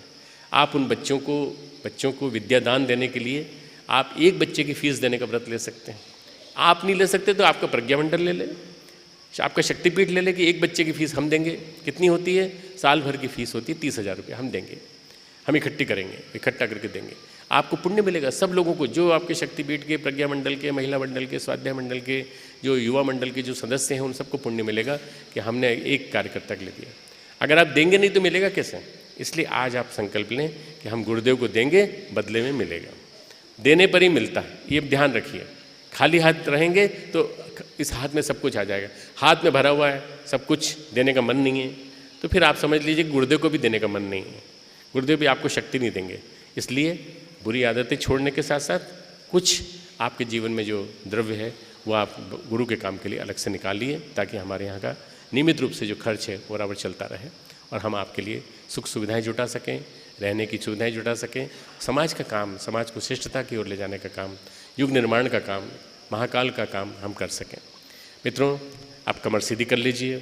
आप उन बच्चों को विद्यादान देने के लिए आप एक बच्चे की फीस देने का व्रत ले सकते हैं। आप नहीं ले सकते तो आपका प्रज्ञा मंडल ले ले, आपका शक्तिपीठ ले ले कि एक बच्चे की फीस हम देंगे। कितनी होती है? साल भर की फीस होती है 30,000 रुपये, हम देंगे, हम इकट्ठी करेंगे, इकट्ठा करके देंगे। आपको पुण्य मिलेगा। सब लोगों को, जो आपके शक्तिपीठ के, प्रज्ञा मंडल के, महिला मंडल के, स्वाध्याय मंडल के, जो युवा मंडल के जो सदस्य हैं, उन सबको पुण्य मिलेगा कि हमने एक कार्यकर्ता के लिए दिया। अगर आप देंगे नहीं तो मिलेगा कैसे? इसलिए आज आप संकल्प लें कि हम गुरुदेव को देंगे, बदले में मिलेगा। देने पर ही मिलता है, ये ध्यान रखिए। खाली हाथ रहेंगे तो इस हाथ में सब कुछ आ जाएगा, हाथ में भरा हुआ है सब कुछ, देने का मन नहीं है, तो फिर आप समझ लीजिए गुरुदेव को भी देने का मन नहीं है। गुरुदेव भी आपको शक्ति नहीं देंगे। इसलिए बुरी आदतें छोड़ने के साथ साथ कुछ आपके जीवन में जो द्रव्य है वो आप गुरु के काम के लिए अलग से निकालिए, ताकि हमारे यहाँ का नियमित रूप से जो खर्च है वो बराबर चलता रहे और हम आपके लिए सुख सुविधाएं जुटा सकें, रहने की सुविधाएं जुटा सकें। समाज का काम, समाज को श्रेष्ठता की ओर ले जाने का काम, युग निर्माण का काम, महाकाल का काम हम कर सकें। मित्रों आप कमर सीधी कर लीजिए।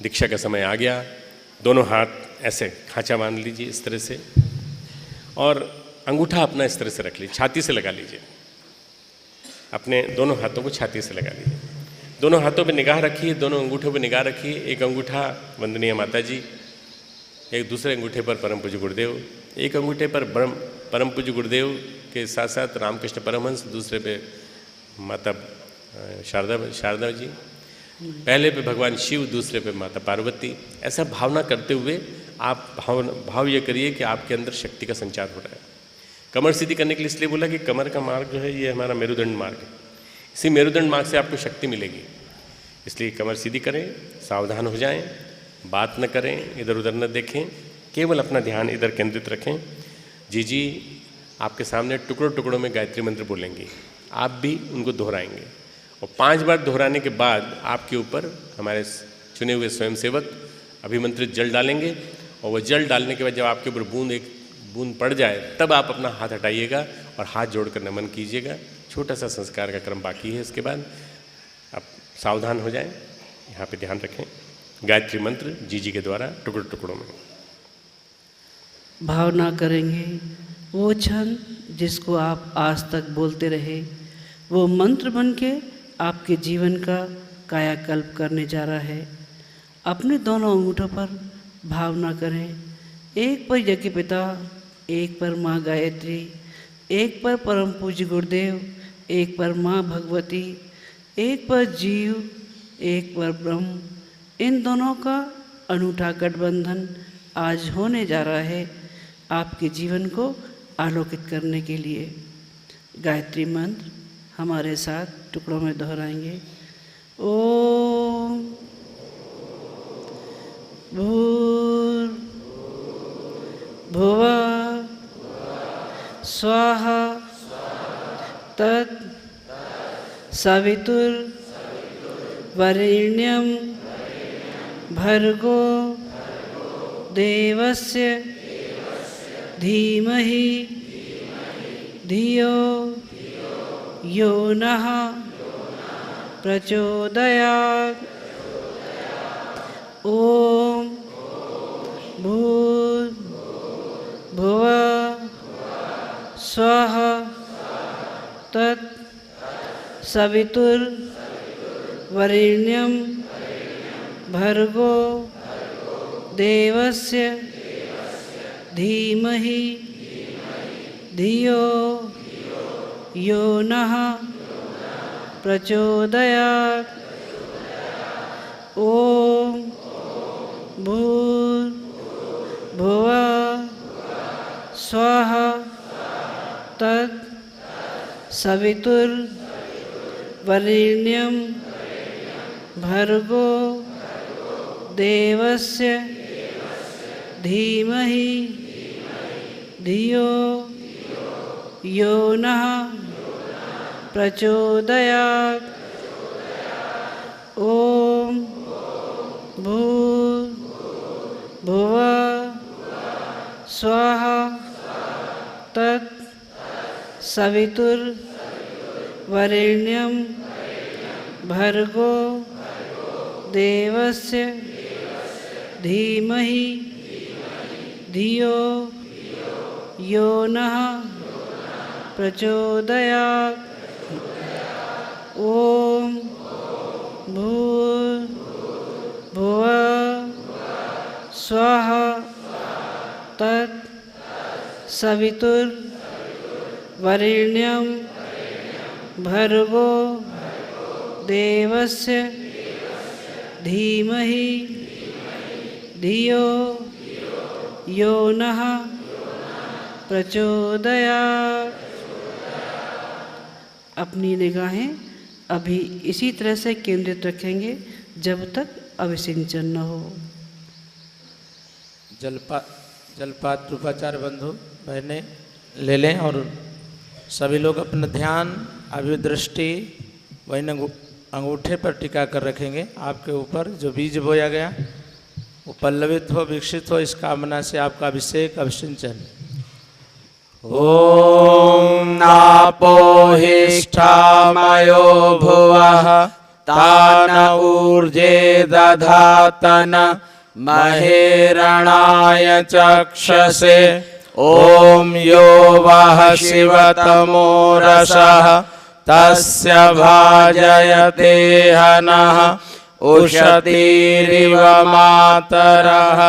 दीक्षा का समय आ गया। दोनों हाथ ऐसे खांचा बांध लीजिए इस तरह से, और अंगूठा अपना इस तरह से रख लीजिए, छाती से लगा लीजिए। अपने दोनों हाथों को छाती से लगा लीजिए। दोनों हाथों पे निगाह रखिए, दोनों अंगूठों पे निगाह रखिए। एक अंगूठा वंदनीय माता जी, एक दूसरे अंगूठे पर परम पूज्य गुरुदेव, एक अंगूठे पर परम पूज्य गुरुदेव के साथ साथ रामकृष्ण परमहंस, दूसरे पे माता शारदा जी, पहले पे भगवान शिव, दूसरे पे माता पार्वती। ऐसा भावना करते हुए आप भाव ये करिए कि आपके अंदर शक्ति का संचार हो रहा है। कमर सीधी करने के लिए इसलिए बोला कि कमर का मार्ग जो है ये हमारा मेरुदंड मार्ग है। इसी मेरुदंड मार्ग से आपको शक्ति मिलेगी। इसलिए कमर सीधी करें, सावधान हो जाएं, बात न करें, इधर उधर न देखें, केवल अपना ध्यान इधर केंद्रित रखें। जी आपके सामने टुकड़ों टुकड़ों में गायत्री मंत्र बोलेंगे, आप भी उनको दोहराएंगे और 5 बार दोहराने के बाद आपके ऊपर हमारे चुने हुए स्वयंसेवक अभिमंत्रित जल डालेंगे और वह जल डालने के बाद जब आपके ऊपर एक बूंद पड़ जाए तब आप अपना हाथ हटाइएगा और हाथ जोड़कर नमन कीजिएगा। छोटा सा संस्कार का क्रम बाकी है। इसके बाद आप सावधान हो जाएं, यहाँ पे ध्यान रखें। गायत्री मंत्र जी के द्वारा टुकड़ों टुकड़ों में भावना करेंगे वो क्षण जिसको आप आज तक बोलते रहे, वो मंत्र बन के आपके जीवन का कायाकल्प करने जा रहा है। अपने दोनों अंगूठों पर भावना करें, एक पर यज्ञ पिता, एक पर माँ गायत्री, एक पर परम पूज्य गुरुदेव, एक पर माँ भगवती, एक पर जीव, एक पर ब्रह्म। इन दोनों का अनूठा गठबंधन आज होने जा रहा है आपके जीवन को आलोकित करने के लिए। गायत्री मंत्र हमारे साथ टुकड़ों में दोहराएंगे। ओम भूर्भुवः स्वाहा तत् सवितुर्वरेण्यं भर्गो देवस्य धीमहि धियो यो नः प्रचोदयात्। ओम भूर्भुवः स्वः तत् सवितुर्वरेण्यं भर्गो देवस्य धीमहि धियो यो नः प्रचोदयात्। ओम भूर्भुवः स्वः तत् सवितुर्वरेण्यं भर्गो देवस्य धीमहि धियो यो नः प्रचोदयात्। ओम भूर्भुवः स्वः तत् सवितुर्वरेण्यं भर्गो देवस्य धीमहि धियो यो नः प्रचोदयात्। ओम भूर्भुवः स्वः तत् सवितुर्वरेण्यं भर्गो देवस्य धीमहि धियो यो नः प्रचोदयात्। अपनी निगाहें अभी इसी तरह से केंद्रित रखेंगे जब तक अभिसिंचन न हो। जलपात्र उपाचार बंधु बहनें ले लें और सभी लोग अपना ध्यान अभिदृष्टि वही अंगूठे पर टिका कर रखेंगे। आपके ऊपर जो बीज बोया गया वो पल्लवित हो, विकसित हो, इस कामना से आपका अभिषेक अभिसिंचन। ओम नापोहिष्ठामयो भुवः तान ऊर्जे दधातन महेरणाय चक्षसे। ओम यो वः शिवतमो रसः तस्य भाजयते हनः उषतीरिव मातरः।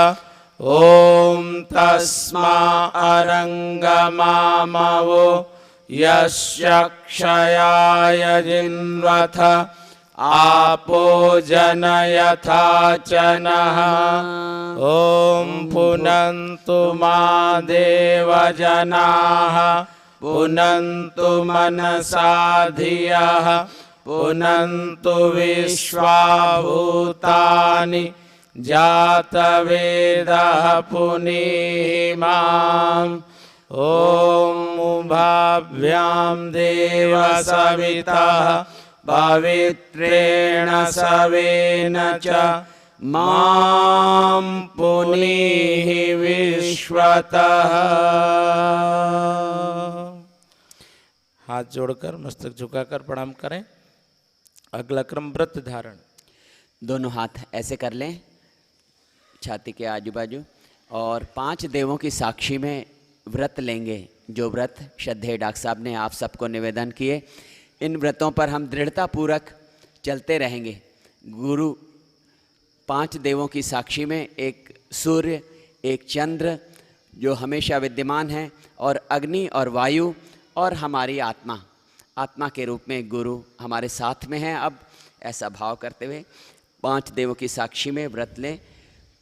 ओम तस्मा अरंगमामवो यस्य क्षयाय जिन्वथ आपो जनयथा च नः। ओम पुनन्तु मा देवजनाः पुनन्तु मनसा धियः पुनन्तु विश्वा भूतानि जातवेदः पुनीमाम्। ओम उभाभ्यां देव सवितः पवित्रेण सवेन च मां पुनीः विश्वतः। हाथ जोड़कर मस्तक झुकाकर प्रणाम करें। अगला क्रम व्रत धारण। दोनों हाथ ऐसे कर लें छाती के आजू बाजू और 5 देवों की साक्षी में व्रत लेंगे। जो व्रत श्रद्धेय डॉक्टर साहब ने आप सबको निवेदन किए, इन व्रतों पर हम दृढ़तापूर्वक चलते रहेंगे। गुरु 5 देवों की साक्षी में एक सूर्य, एक चंद्र जो हमेशा विद्यमान है, और अग्नि और वायु और हमारी आत्मा, आत्मा के रूप में गुरु हमारे साथ में है। अब ऐसा भाव करते हुए 5 देवों की साक्षी में व्रत लें।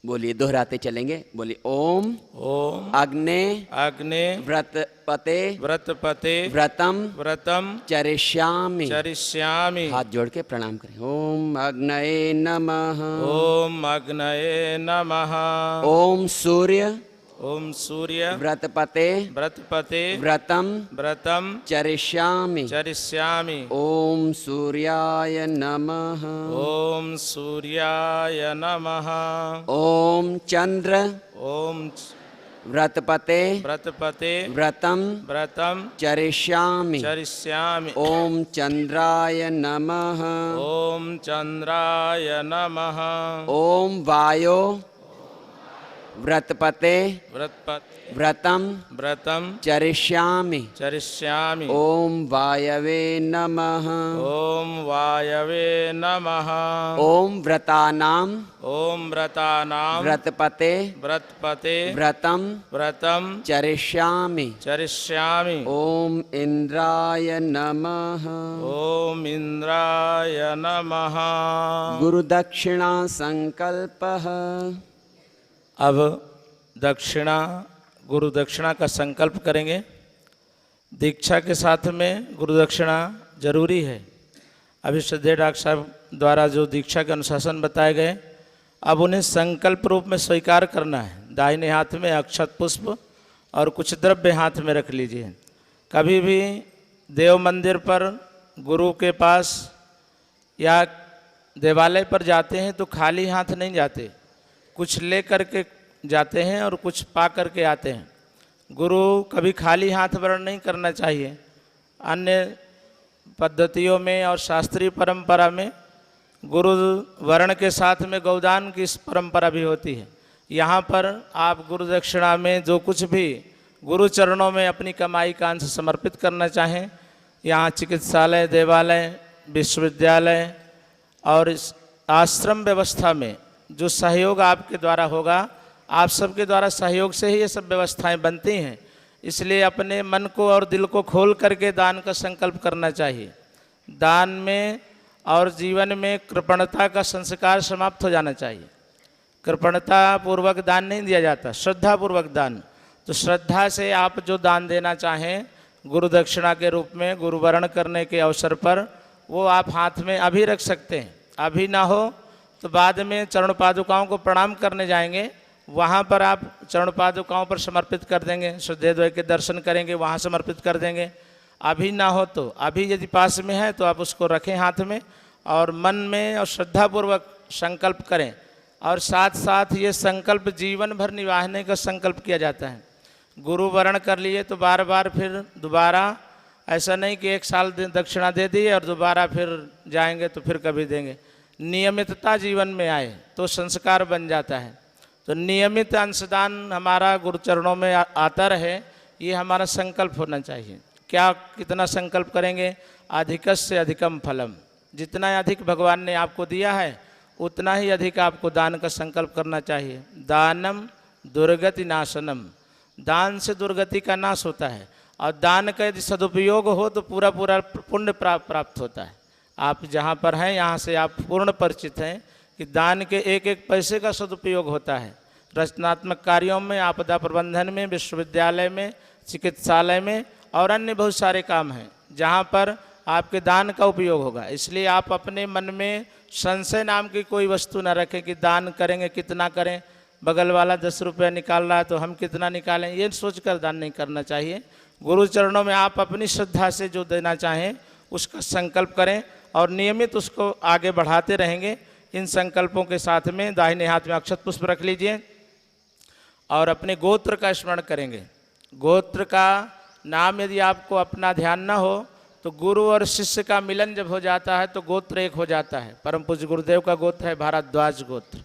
बोलिए, दोहराते चलेंगे। बोलिए, ओम ओम अग्ने अग्ने व्रतपते व्रतपते व्रतम व्रतम चरिष्यामि। चरिष्यामि। हाथ जोड़ के प्रणाम करें। ओम अग्नये नमः। ओम अग्नये नमः। ओम सूर्य ओम सूर्य व्रतपते व्रतपते व्रतम व्रतम चरिष्यामि। चरिष्यामि। ओम सूर्याय नमः। ओम सूर्याय नमः। ओम चंद्र ओम व्रतपते व्रतपते व्रतम व्रतम चरिष्यामि। चरिष्यामि। ओम चंद्राय नमः। ओम चंद्राय नमः। ओम वायो व्रतपते व्रतपते व्रतम व्रतम चरिष्यामि। चरिष्यामि। ओम वायवे नमः। ओम वायवे नमः। ओम व्रतानां ओम व्रतानां व्रतपते व्रतपते व्रतम व्रतम चरिष्यामि। चरिष्यामि। ओम इंद्राय नमः। ओम इंद्राय नमः। गुरुदक्षिणा संकल्पः। अब दक्षिणा गुरु दक्षिणा का संकल्प करेंगे। दीक्षा के साथ में गुरु दक्षिणा जरूरी है। अभी श्रद्धेय डॉक्टर साहब द्वारा जो दीक्षा के अनुशासन बताए गए, अब उन्हें संकल्प रूप में स्वीकार करना है। दाहिने हाथ में अक्षत पुष्प और कुछ द्रव्य हाथ में रख लीजिए। कभी भी देव मंदिर पर, गुरु के पास या देवालय पर जाते हैं तो खाली हाथ नहीं जाते, कुछ ले करके जाते हैं और कुछ पा करके आते हैं। गुरु कभी खाली हाथ वर्ण नहीं करना चाहिए। अन्य पद्धतियों में और शास्त्रीय परंपरा में गुरु वर्ण के साथ में गौदान की परंपरा भी होती है। यहाँ पर आप गुरु दक्षिणा में जो कुछ भी गुरु चरणों में अपनी कमाई का अंश समर्पित करना चाहें, यहाँ चिकित्सालय, देवालय, विश्वविद्यालय और इस आश्रम व्यवस्था में जो सहयोग आपके द्वारा होगा, आप सबके द्वारा सहयोग से ही ये सब व्यवस्थाएं बनती हैं। इसलिए अपने मन को और दिल को खोल करके दान का संकल्प करना चाहिए। दान में और जीवन में कृपणता का संस्कार समाप्त हो जाना चाहिए। कृपणता पूर्वक दान नहीं दिया जाता, श्रद्धा पूर्वक दान। तो श्रद्धा से आप जो दान देना चाहें गुरु दक्षिणा के रूप में, गुरु वरण करने के अवसर पर, वो आप हाथ में अभी रख सकते हैं। अभी ना हो तो बाद में चरण पादुकाओं को प्रणाम करने जाएंगे, वहाँ पर आप चरण पादुकाओं पर समर्पित कर देंगे। श्रद्धेय के दर्शन करेंगे, वहाँ समर्पित कर देंगे। अभी ना हो तो अभी यदि पास में है तो आप उसको रखें हाथ में और मन में और श्रद्धापूर्वक संकल्प करें। और साथ साथ ये संकल्प जीवन भर निभाने का संकल्प किया जाता है। गुरु वरण कर लिए तो बार बार फिर दोबारा ऐसा नहीं कि एक साल दक्षिणा दे दी और दोबारा फिर जाएंगे तो फिर कभी देंगे। नियमितता जीवन में आए तो संस्कार बन जाता है। तो नियमित अंशदान हमारा गुरु चरणों में आता रहे, ये हमारा संकल्प होना चाहिए। क्या कितना संकल्प करेंगे? अधिकस्य अधिकम फलम। जितना अधिक भगवान ने आपको दिया है उतना ही अधिक आपको दान का संकल्प करना चाहिए। दानम दुर्गति नाशनम। दान से दुर्गति का नाश होता है और दान का यदि सदुपयोग हो तो पूरा पूरा पुण्य प्राप्त होता है। आप जहाँ पर हैं यहाँ से आप पूर्ण परिचित हैं कि दान के एक एक पैसे का सदुपयोग होता है। रचनात्मक कार्यों में, आपदा प्रबंधन में, विश्वविद्यालय में, चिकित्सालय में और अन्य बहुत सारे काम हैं जहाँ पर आपके दान का उपयोग होगा। इसलिए आप अपने मन में संशय नाम की कोई वस्तु न रखें कि दान करेंगे कितना करें, बगल वाला 10 रुपये निकाल रहा है तो हम कितना निकालें, ये सोचकर दान नहीं करना चाहिए। गुरु चरणों में आप अपनी श्रद्धा से जो देना चाहें उसका संकल्प करें और नियमित उसको आगे बढ़ाते रहेंगे। इन संकल्पों के साथ में दाहिने हाथ में अक्षत पुष्प रख लीजिए और अपने गोत्र का स्मरण करेंगे। गोत्र का नाम यदि आपको अपना ध्यान न हो तो गुरु और शिष्य का मिलन जब हो जाता है तो गोत्र एक हो जाता है। परम पूज्य गुरुदेव का गोत्र है भारद्वाज गोत्र।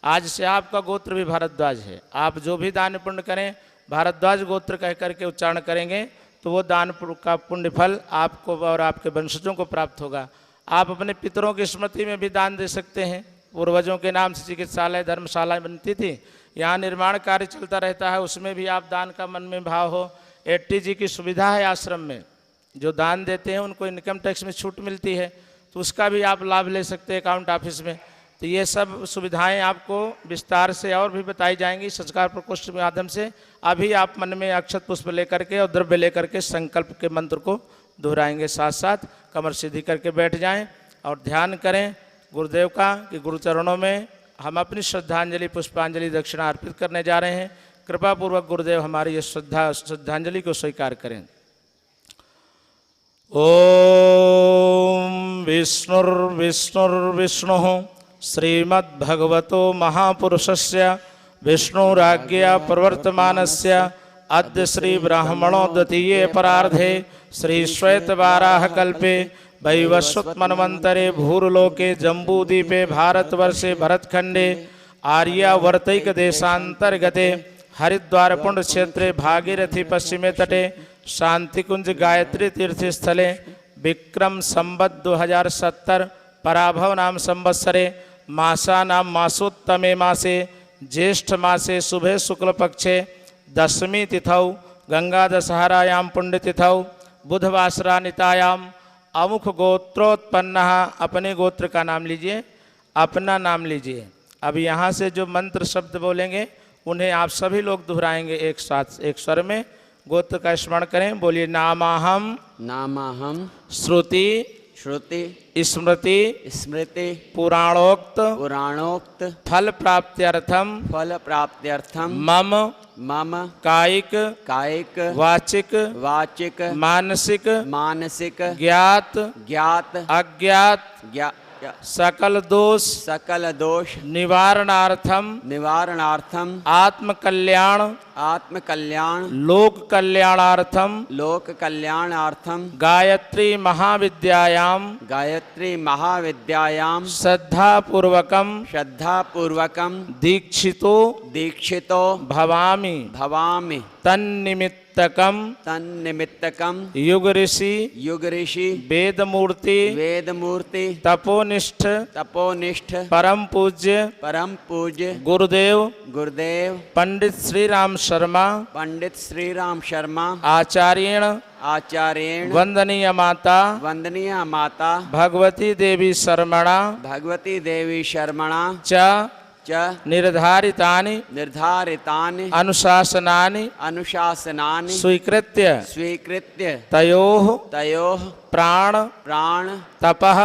आज से आपका गोत्र भी भारद्वाज है। आप जो भी दान पुण्य करें भारद्वाज गोत्र कह करके उच्चारण करेंगे तो वो दान का पुण्य फल आपको और आपके वंशजों को प्राप्त होगा। आप अपने पितरों की स्मृति में भी दान दे सकते हैं। पूर्वजों के नाम से चिकित्सालय, धर्मशाला बनती थी, यहाँ निर्माण कार्य चलता रहता है, उसमें भी आप दान का मन में भाव हो। 80G की सुविधा है आश्रम में, जो दान देते हैं उनको इनकम टैक्स में छूट मिलती है, तो उसका भी आप लाभ ले सकते हैं अकाउंट ऑफिस में। तो तो ये सब सुविधाएं आपको विस्तार से और भी बताई जाएंगी संस्कार प्रकोष्ठ के माध्यम से। अभी आप मन में अक्षत पुष्प लेकर के और द्रव्य लेकर के संकल्प के मंत्र को दोहराएंगे। साथ साथ कमर सीधी करके बैठ जाएं और ध्यान करें गुरुदेव का कि गुरु चरणों में हम अपनी श्रद्धांजलि पुष्पांजलि दक्षिणा अर्पित करने जा रहे हैं। कृपा पूर्वक गुरुदेव हमारी ये श्रद्धांजलि को स्वीकार करें। ओम विष्णुर्विष्णुर्विष्णुः श्रीमद्भगवतो महापुरुषस्य विष्णुराज्ञया प्रवर्तमानस्य अद्य श्री ब्राह्मणो द्वितीये परार्धे श्री श्वेतवाराहकल्पे वैवस्वत मन्वन्तरे भूर्लोके जम्बूद्वीपे भारतवर्षे भरतखंडे आर्यावर्तैक देशान्तर्गते हरिद्वार पुण्य क्षेत्रे भागीरथी पश्चिमे तटे शांतिकुंज गायत्री तीर्थ स्थले विक्रम संवत् 2070 पराभव नाम संवत्सरे मासा नाम मासोत्तमे मासे ज्येष्ठ मासे शुभे शुक्ल पक्षे दशमी तिथौ गंगा दशहरायां पुण्यतिथौ बुधवासरानितायाम अमुख गोत्रोत्पन्न। अपने गोत्र का नाम लीजिए, अपना नाम लीजिए। अब यहाँ से जो मंत्र शब्द बोलेंगे उन्हें आप सभी लोग दोहराएंगे एक साथ, एक स्वर में। गोत्र का स्मरण करें, बोलिए नामाहम नामाहम श्रुति श्रुति स्मृति स्मृति पुराणोक्त पुराणोक्त फल प्राप्त्यर्थम फल प्राप्त्यर्थम मम मम कायिक कायिक वाचिक वाचिक मानसिक मानसिक ज्ञात ज्ञात अज्ञात सकल दोष सकल दोष निवारणार्थम निवारणार्थम आत्म कल्याण आत्म कल्याण लोक कल्याणार्थम लोक कल्याणार्थम गायत्री महाविद्यायाम गायत्री महाविद्यायाम श्रद्धा पूर्वकम दीक्षितो दीक्षितो भवामि भवामि तन्निमित्तकम युग ऋषि वेद मूर्ति तपोनिष्ठ परम पूज्य गुरुदेव पंडित श्री राम शर्मा आचार्येण वंदनीय माता भगवती देवी शर्मणा च निर्धारितानि अनुशासनानि स्वीकृत्य तयोः प्राण तपः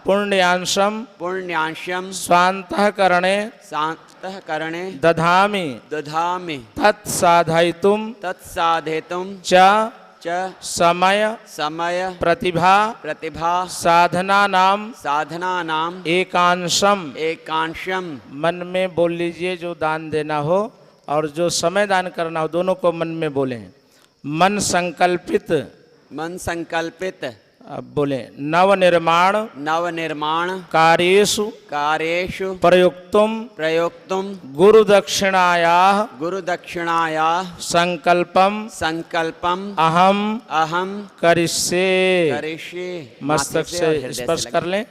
पुण्यांशम स्वान्तःकरणे दधामि तत्साधयितुं च समय प्रतिभा साधना नाम एकांशम। मन में बोल लीजिए जो दान देना हो और जो समय दान करना हो, दोनों को मन में बोलें। मन संकल्पित अब बोले नवनिर्माण कार्येषु प्रयुक्तुम गुरुदक्षिणायाः संकल्पम अहम करिष्ये। मस्तक से स्पर्श कर लें।